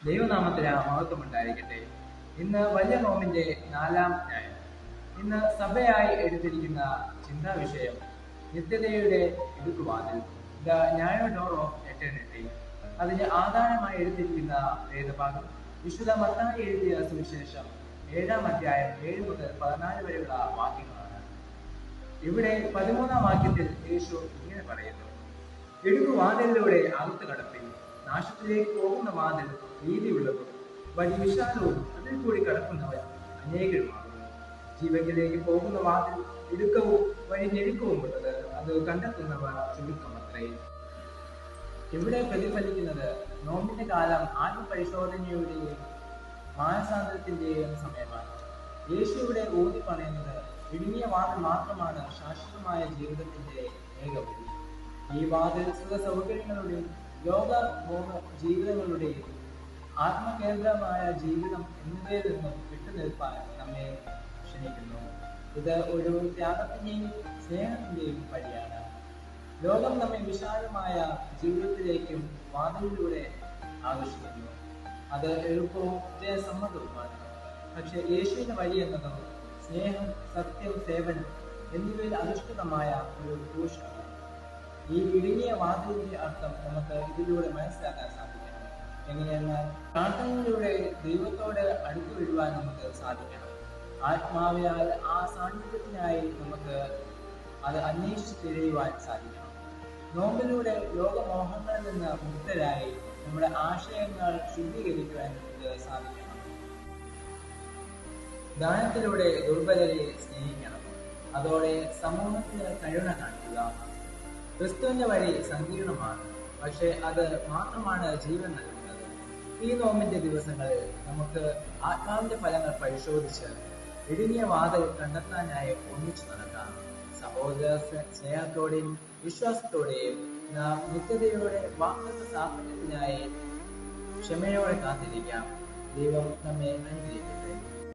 ദൈവനാമത്തിന് മഹത്വമുണ്ടായിരിക്കട്ടെ. ഇന്ന് വലിയ നോമിന്റെ 4-ാം ന്യായം. ഇന്ന് സഭയായി എടുത്തിരിക്കുന്ന ചിന്താ വിഷയം നിത്യതയുടെ ഇടുക്കുവാതിൽ, the narrow door of eternity. അതിന് ആധാരമായി എടുത്തിരിക്കുന്ന വേദഭാഗം വിശുദ്ധ മത്തായി എഴുതിയ സുവിശേഷം 7-ാം അധ്യായം 7 മുതൽ 14 വരെയുള്ള വാക്യങ്ങളാണ്. ഇവിടെ 13-ാം വാക്യത്തിൽ യേശു ഇങ്ങനെ പറയുന്നു: ഇടുക്കുവാതിലിലൂടെ അകത്ത് കടപ്പിൻ. നാശത്തിലേക്ക് പോകുന്ന വാതിൽ വീതിയുള്ളതും വഴി വിശാലവും അതിൽ കൂടി കടക്കുന്നവർ അനേകരുമാകുന്നു. ജീവങ്കിലേക്ക് പോകുന്ന വാതിൽ ഇടുക്കവും വഴി ഞെരുക്കവുമുള്ളത്, അത് കണ്ടെത്തുന്നവർ ചുരുക്കമത്രേ. ഇവിടെ പ്രതിഫലിക്കുന്നത് നോമ്പിന്റെ കാലം ആത്മപരിശോധനയുടെയും മാനസാന്തരത്തിന്റെയും സമയമാണ്. യേശു ഇവിടെ ഊന്നി പറയുന്നത് ഇടുങ്ങിയ വാതിൽ മാത്രമാണ് ശാശ്വതമായ ജീവിതത്തിന്റെ ഏക വഴി. ഈ വാതിൽ സുഖ സൗകര്യങ്ങളുടെയും ലോകമോഹ ജീവിതങ്ങളുടെയും ആത്മകേന്ദ്രമായ ജീവിതം എന്നിവയിൽ നിന്നും വിട്ടുനിൽപ്പാൻ നമ്മെ ക്ഷണിക്കുന്നു. ഇത് ഒരു ത്യാഗത്തിന്റെയും സ്നേഹത്തിന്റെയും വഴിയാണ്. ലോകം നമ്മെ വിശാലമായ ജീവിതത്തിലേക്കും വാതിലിലൂടെ ആകർഷിക്കുന്നു. അത് എളുപ്പവും സമ്മതവുമാണ്. പക്ഷെ യേശുവിന്റെ വഴി എന്നതോ സ്നേഹം, സത്യം, സേവനം എന്നിവയിൽ അധിഷ്ഠിതമായ ഒരു ക്രൂശാണ്. ഈ ഇടുങ്ങിയ വാതിലിന്റെ അർത്ഥം നമുക്ക് ഇതിലൂടെ മനസ്സിലാക്കാൻ സാധിക്കണം. എങ്ങനെയെന്നാൽ പ്രാർത്ഥനയിലൂടെ ദൈവത്തോട് അടുത്തു വരുവാൻ നമുക്ക് സാധിക്കണം. ആത്മാവിനാൽ ആ സാന്നിധ്യത്തിനായി നമുക്ക് അത് അന്വേഷിച്ച് തിരയുവാൻ സാധിക്കണം. നോമ്പിലൂടെ ലോകമോഹങ്ങളിൽ നിന്ന് മുക്തരായി നമ്മുടെ ആശയങ്ങൾ ശുദ്ധീകരിക്കുവാൻ നമുക്ക് സാധിക്കണം. ദാനത്തിലൂടെ ദുർബലരെ സ്നേഹിക്കണം. അതോടെ സമൂഹത്തിന് കരുണ കാണിക്കുക. ക്രിസ്തുവിന്റെ വഴി സങ്കീർണമാണ്, പക്ഷെ അത് മാത്രമാണ് ജീവൻ നൽകുന്നത്. ഈ നോമ്പിന്റെ ദിവസങ്ങളിൽ നമുക്ക് ആത്മാവിന്റെ ഫലങ്ങൾ പരിശോധിച്ച് ഇടുങ്ങിയ വാതിൽ കണ്ടെത്താനായി ഒന്നിച്ചു നടക്കാം. സഹോദര സ്നേഹത്തോടെയും വിശ്വാസത്തോടെയും നാം നിത്യതയുടെ വാഗ്ദത്ത സാഫല്യത്തിനായി ക്ഷമയോടെ കാത്തിരിക്കാം. ദൈവം നമ്മെ അനുഗ്രഹിക്കട്ടെ.